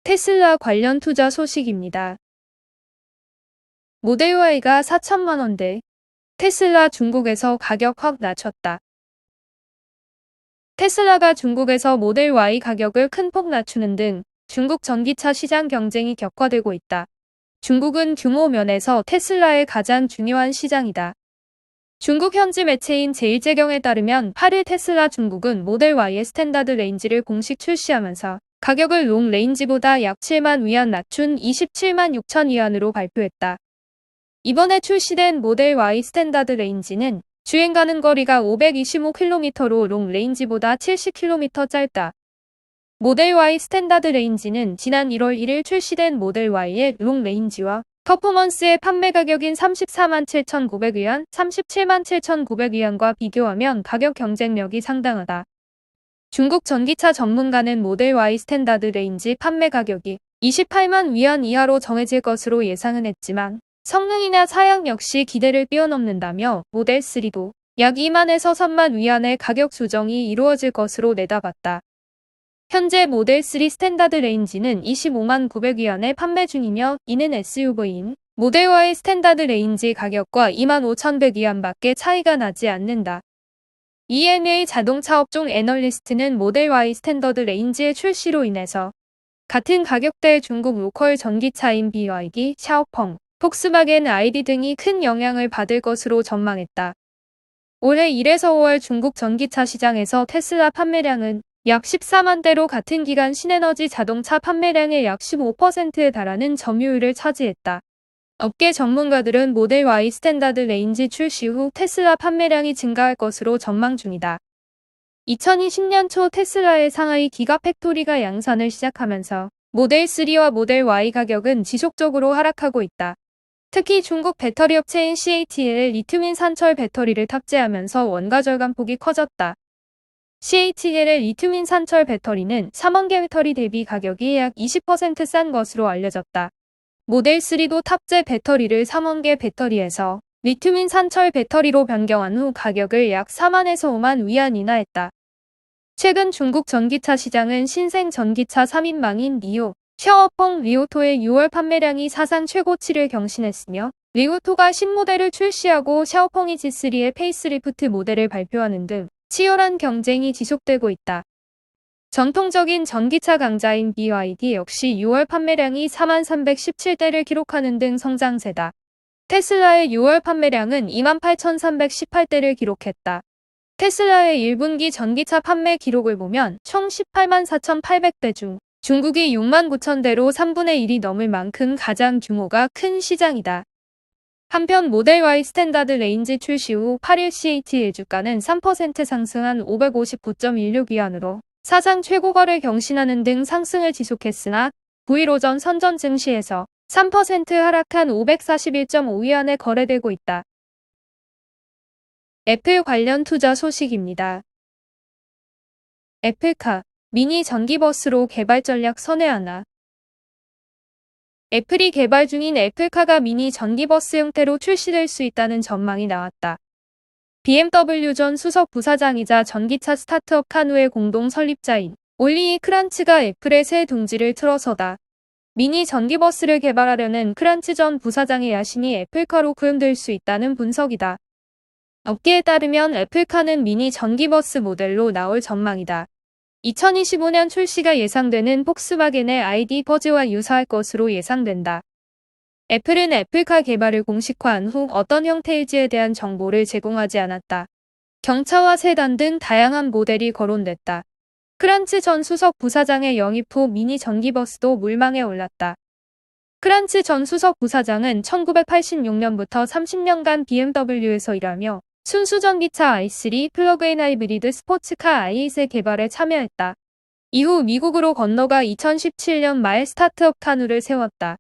테슬라 관련 투자 소식입니다. 모델 Y가 4천만 원대. 테슬라 중국에서 가격 확 낮췄다. 테슬라가 중국에서 모델 Y 가격을 큰 폭 낮추는 등 중국 전기차 시장 경쟁이 격화되고 있다. 중국은 규모 면에서 테슬라의 가장 중요한 시장이다. 중국 현지 매체인 제1재경에 따르면 8일 테슬라 중국은 모델 Y의 스탠다드 레인지를 공식 출시하면서 가격을 롱 레인지보다 약 7만 위안 낮춘 27만 6천 위안으로 발표했다. 이번에 출시된 모델 Y 스탠다드 레인지는 주행 가는 거리가 525km로 롱 레인지보다 70km 짧다. 모델 Y 스탠다드 레인지는 지난 1월 1일 출시된 모델 Y의 롱 레인지와 퍼포먼스의 판매 가격인 34만 7,900위안, 37만 7,900위안과 비교하면 가격 경쟁력이 상당하다. 중국 전기차 전문가는 모델 Y 스탠다드 레인지 판매 가격이 28만 위안 이하로 정해질 것으로 예상은 했지만 성능이나 사양 역시 기대를 뛰어넘는다며 모델 3도 약 2만에서 3만 위안의 가격 조정이 이루어질 것으로 내다봤다. 현재 모델 3 스탠다드 레인지는 25만 900위안에 판매 중이며 이는 SUV인 모델 Y 스탠다드 레인지 가격과 2만 5,100위안밖에 차이가 나지 않는다. EMA 자동차 업종 애널리스트는 모델 Y 스탠더드 레인지의 출시로 인해서 같은 가격대의 중국 로컬 전기차인 BYD, 샤오펑, 폭스바겐 ID 등이 큰 영향을 받을 것으로 전망했다. 올해 1에서 5월 중국 전기차 시장에서 테슬라 판매량은 약 14만 대로 같은 기간 신에너지 자동차 판매량의 약 15%에 달하는 점유율을 차지했다. 업계 전문가들은 모델 Y 스탠다드 레인지 출시 후 테슬라 판매량이 증가할 것으로 전망 중이다. 2020년 초 테슬라의 상하이 기가팩토리가 양산을 시작하면서 모델 3와 모델 Y 가격은 지속적으로 하락하고 있다. 특히 중국 배터리 업체인 CATL의 리튬인 산철 배터리를 탑재하면서 원가 절감폭이 커졌다. CATL의 리튬인 산철 배터리는 3원계 배터리 대비 가격이 약 20% 싼 것으로 알려졌다. 모델 3도 탑재 배터리를 3원계 배터리에서 리튬인 산철 배터리로 변경한 후 가격을 약 4만에서 5만 위안 인하했다. 최근 중국 전기차 시장은 신생 전기차 3인방인 니오, 샤오펑 리오토의 6월 판매량이 사상 최고치를 경신했으며 리오토가 신모델을 출시하고 샤오펑이 G3의 페이스리프트 모델을 발표하는 등 치열한 경쟁이 지속되고 있다. 전통적인 전기차 강자인 BYD 역시 6월 판매량이 4만 317대를 기록하는 등 성장세다. 테슬라의 6월 판매량은 2만 8,318대를 기록했다. 테슬라의 1분기 전기차 판매 기록을 보면 총 18만 4,800대 중 중국이 6만 9천대로 3분의 1이 넘을 만큼 가장 규모가 큰 시장이다. 한편 모델 Y 스탠다드 레인지 출시 후 8일 CATL 주가는 3% 상승한 559.16위안으로 사상 최고가를 경신하는 등 상승을 지속했으나 9일 오전 선전 증시에서 3% 하락한 541.5위안에 거래되고 있다. 애플 관련 투자 소식입니다. 애플카, 미니 전기버스로 개발 전략 선회하나. 애플이 개발 중인 애플카가 미니 전기버스 형태로 출시될 수 있다는 전망이 나왔다. BMW 전 수석 부사장이자 전기차 스타트업 카누의 공동 설립자인 올리이 크란츠가 애플의 새 둥지를 틀어서다. 미니 전기버스를 개발하려는 크란츠 전 부사장의 야심이 애플카로 구현될 수 있다는 분석이다. 업계에 따르면 애플카는 미니 전기버스 모델로 나올 전망이다. 2025년 출시가 예상되는 폭스바겐의 ID 버즈와 유사할 것으로 예상된다. 애플은 애플카 개발을 공식화한 후 어떤 형태일지에 대한 정보를 제공하지 않았다. 경차와 세단 등 다양한 모델이 거론됐다. 크란츠 전 수석 부사장의 영입 후 미니 전기버스도 물망에 올랐다. 크란츠 전 수석 부사장은 1986년부터 30년간 BMW에서 일하며 순수 전기차 i3 플러그인 하이브리드 스포츠카 i8의 개발에 참여했다. 이후 미국으로 건너가 2017년 말 스타트업 카누를 세웠다.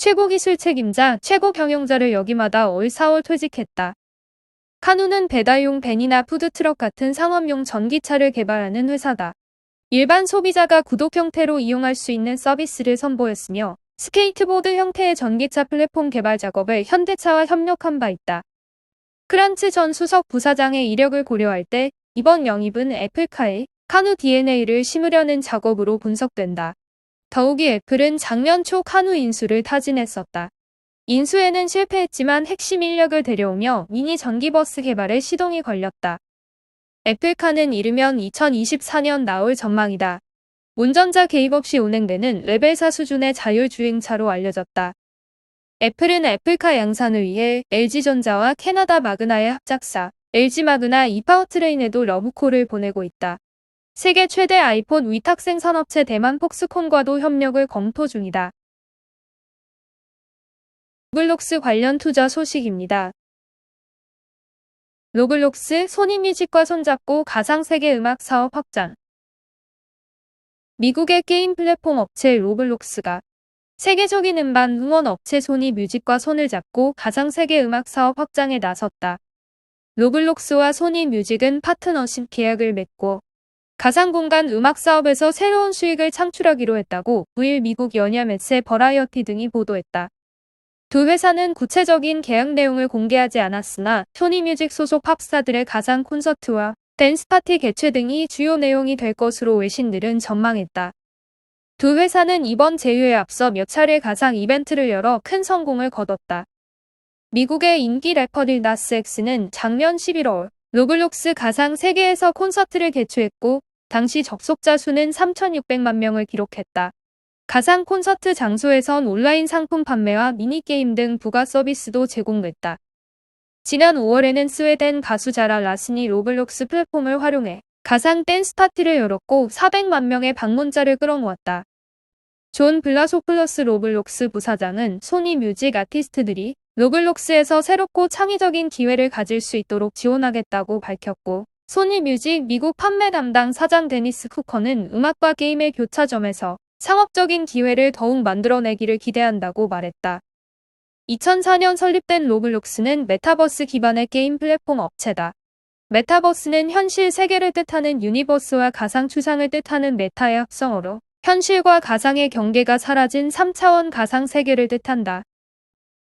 최고 기술 책임자, 최고 경영자를 역임하다 올 4월 퇴직했다. 카누는 배달용 밴이나 푸드트럭 같은 상업용 전기차를 개발하는 회사다. 일반 소비자가 구독 형태로 이용할 수 있는 서비스를 선보였으며 스케이트보드 형태의 전기차 플랫폼 개발 작업을 현대차와 협력한 바 있다. 크란츠 전 수석 부사장의 이력을 고려할 때 이번 영입은 애플카에 카누 DNA를 심으려는 작업으로 분석된다. 더욱이 애플은 작년 초 카누 인수를 타진했었다. 인수에는 실패했지만 핵심 인력을 데려오며 미니 전기버스 개발에 시동이 걸렸다. 애플카는 이르면 2024년 나올 전망이다. 운전자 개입 없이 운행되는 레벨 4 수준의 자율주행차로 알려졌다. 애플은 애플카 양산을 위해 LG전자와 캐나다 마그나의 합작사 LG 마그나 이파워트레인에도 러브콜을 보내고 있다. 세계 최대 아이폰 위탁 생산업체 대만 폭스콘과도 협력을 검토 중이다. 로블록스 관련 투자 소식입니다. 로블록스, 소니뮤직과 손잡고 가상세계 음악 사업 확장. 미국의 게임 플랫폼 업체 로블록스가 세계적인 음반 응원 업체 소니뮤직과 손을 잡고 가상세계 음악 사업 확장에 나섰다. 로블록스와 소니뮤직은 파트너십 계약을 맺고 가상공간 음악 사업에서 새로운 수익을 창출하기로 했다고 9일 미국 연예 매체 버라이어티 등이 보도했다. 두 회사는 구체적인 계약 내용을 공개하지 않았으나 소니뮤직 소속 팝스타들의 가상 콘서트와 댄스파티 개최 등이 주요 내용이 될 것으로 외신들은 전망했다. 두 회사는 이번 제휴에 앞서 몇 차례 가상 이벤트를 열어 큰 성공을 거뒀다. 미국의 인기 래퍼 릴 나스 X는 작년 11월 로블록스 가상 세계에서 콘서트를 개최했고 당시 접속자 수는 3,600만 명을 기록했다. 가상 콘서트 장소에선 온라인 상품 판매와 미니게임 등 부가 서비스도 제공됐다. 지난 5월에는 스웨덴 가수 자라 라슨이 로블록스 플랫폼을 활용해 가상 댄스 파티를 열었고 400만 명의 방문자를 끌어모았다. 존 블라소플러스 로블록스 부사장은 소니뮤직 아티스트들이 로블록스에서 새롭고 창의적인 기회를 가질 수 있도록 지원하겠다고 밝혔고 소니뮤직 미국 판매 담당 사장 데니스 쿠커는 음악과 게임의 교차점에서 상업적인 기회를 더욱 만들어내기를 기대한다고 말했다. 2004년 설립된 로블록스는 메타버스 기반의 게임 플랫폼 업체다. 메타버스는 현실 세계를 뜻하는 유니버스와 가상 추상을 뜻하는 메타의 합성어로 현실과 가상의 경계가 사라진 3차원 가상 세계를 뜻한다.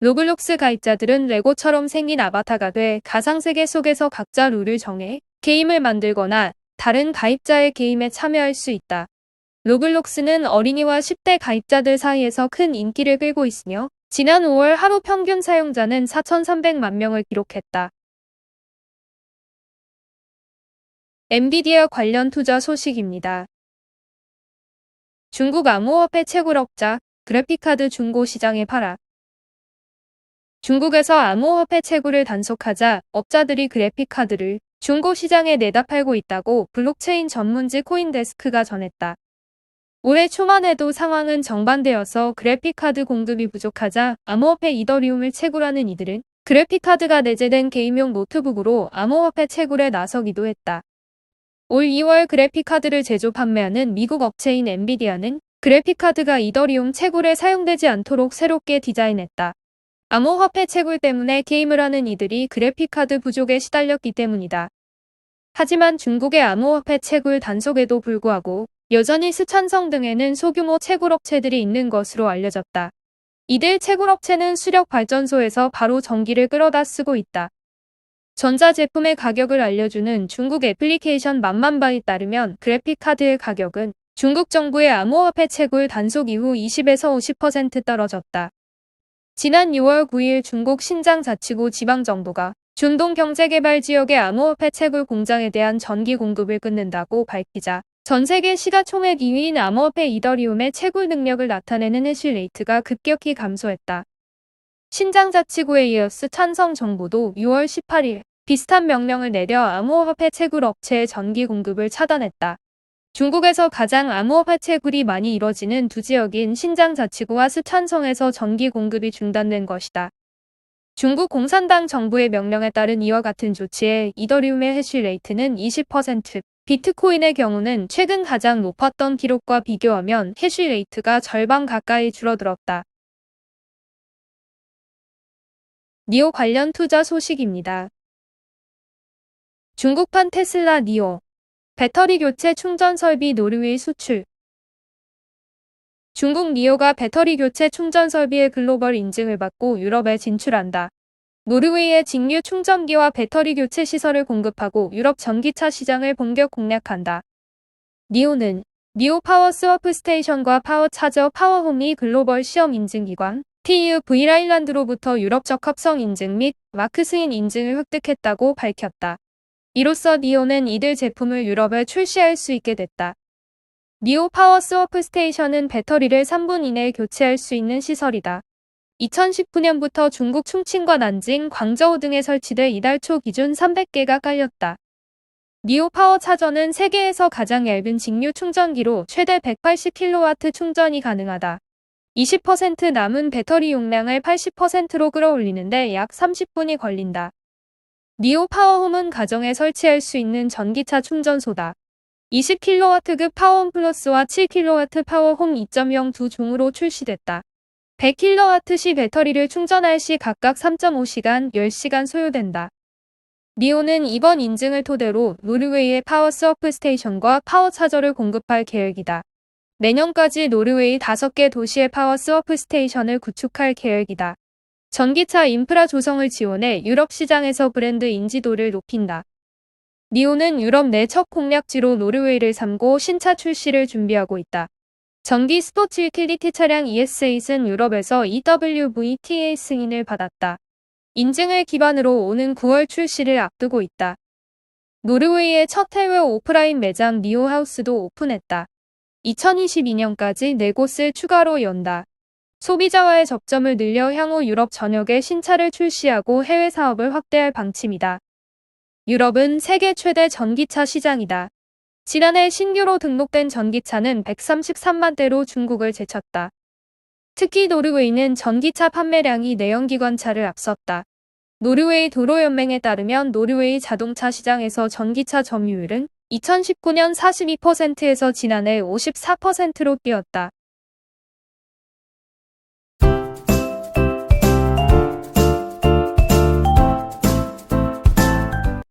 로블록스 가입자들은 레고처럼 생긴 아바타가 돼 가상 세계 속에서 각자 룰을 정해 게임을 만들거나 다른 가입자의 게임에 참여할 수 있다. 로블록스는 어린이와 10대 가입자들 사이에서 큰 인기를 끌고 있으며 지난 5월 하루 평균 사용자는 4,300만 명을 기록했다. 엔비디아 관련 투자 소식입니다. 중국 암호화폐 채굴업자 그래픽카드 중고 시장에 팔아. 중국에서 암호화폐 채굴을 단속하자 업자들이 그래픽카드를 중고 시장에 내다 팔고 있다고 블록체인 전문지 코인데스크가 전했다. 올해 초만 해도 상황은 정반대여서 그래픽카드 공급이 부족하자 암호화폐 이더리움을 채굴하는 이들은 그래픽카드가 내재된 게임용 노트북으로 암호화폐 채굴에 나서기도 했다. 올 2월 그래픽카드를 제조 판매하는 미국 업체인 엔비디아는 그래픽카드가 이더리움 채굴에 사용되지 않도록 새롭게 디자인했다. 암호화폐 채굴 때문에 게임을 하는 이들이 그래픽카드 부족에 시달렸기 때문이다. 하지만 중국의 암호화폐 채굴 단속에도 불구하고 여전히 스촨성 등에는 소규모 채굴업체들이 있는 것으로 알려졌다. 이들 채굴업체는 수력 발전소에서 바로 전기를 끌어다 쓰고 있다. 전자제품의 가격을 알려주는 중국 애플리케이션 만만바에 따르면 그래픽카드의 가격은 중국 정부의 암호화폐 채굴 단속 이후 20에서 50% 떨어졌다. 지난 6월 9일 중국 신장자치구 지방정부가 중동경제개발지역의 암호화폐 채굴 공장에 대한 전기 공급을 끊는다고 밝히자 전 세계 시가총액 2위인 암호화폐 이더리움의 채굴 능력을 나타내는 해시레이트가 급격히 감소했다. 신장자치구에 이어 스촨성 정부도 6월 18일 비슷한 명령을 내려 암호화폐 채굴 업체의 전기 공급을 차단했다. 중국에서 가장 암호화폐 채굴이 많이 이뤄지는 두 지역인 신장자치구와 스촨성에서 전기 공급이 중단된 것이다. 중국 공산당 정부의 명령에 따른 이와 같은 조치에 이더리움의 해시레이트는 20%, 비트코인의 경우는 최근 가장 높았던 기록과 비교하면 해시레이트가 절반 가까이 줄어들었다. 니오 관련 투자 소식입니다. 중국판 테슬라 니오 배터리 교체 충전 설비 노르웨이 수출. 중국 니오가 배터리 교체 충전 설비의 글로벌 인증을 받고 유럽에 진출한다. 노르웨이의 직류 충전기와 배터리 교체 시설을 공급하고 유럽 전기차 시장을 본격 공략한다. 니오는 니오 파워 스워프 스테이션과 파워 차저 파워홈이 글로벌 시험 인증기관 TÜV 라인란드로부터 유럽적 합성 인증 및 마크 승인 인증을 획득했다고 밝혔다. 이로써 니오는 이들 제품을 유럽에 출시할 수 있게 됐다. 니오 파워 스워프 스테이션은 배터리를 3분 이내에 교체할 수 있는 시설이다. 2019년부터 중국 충칭과 난징, 광저우 등에 설치돼 이달 초 기준 300개가 깔렸다. 니오 파워 차저는 세계에서 가장 얇은 직류 충전기로 최대 180kW 충전이 가능하다. 20% 남은 배터리 용량을 80%로 끌어올리는데 약 30분이 걸린다. 니오 파워홈은 가정에 설치할 수 있는 전기차 충전소다. 20kW급 파워홈 플러스와 7kW 파워홈 2.0 두 종으로 출시됐다. 100kW 시 배터리를 충전할 시 각각 3.5시간, 10시간 소요된다. 니오는 이번 인증을 토대로 노르웨이의 파워 스워프 스테이션과 파워 차저를 공급할 계획이다. 내년까지 노르웨이 5개 도시의 파워 스워프 스테이션을 구축할 계획이다. 전기차 인프라 조성을 지원해 유럽 시장에서 브랜드 인지도를 높인다. 니오는 유럽 내 첫 공략지로 노르웨이를 삼고 신차 출시를 준비하고 있다. 전기 스포츠 유틸리티 차량 ES8은 유럽에서 EWVTA 승인을 받았다. 인증을 기반으로 오는 9월 출시를 앞두고 있다. 노르웨이의 첫 해외 오프라인 매장 니오 하우스도 오픈했다. 2022년까지 4곳을 추가로 연다. 소비자와의 접점을 늘려 향후 유럽 전역에 신차를 출시하고 해외 사업을 확대할 방침이다. 유럽은 세계 최대 전기차 시장이다. 지난해 신규로 등록된 전기차는 133만 대로 중국을 제쳤다. 특히 노르웨이는 전기차 판매량이 내연기관차를 앞섰다. 노르웨이 도로연맹에 따르면 노르웨이 자동차 시장에서 전기차 점유율은 2019년 42%에서 지난해 54%로 뛰었다.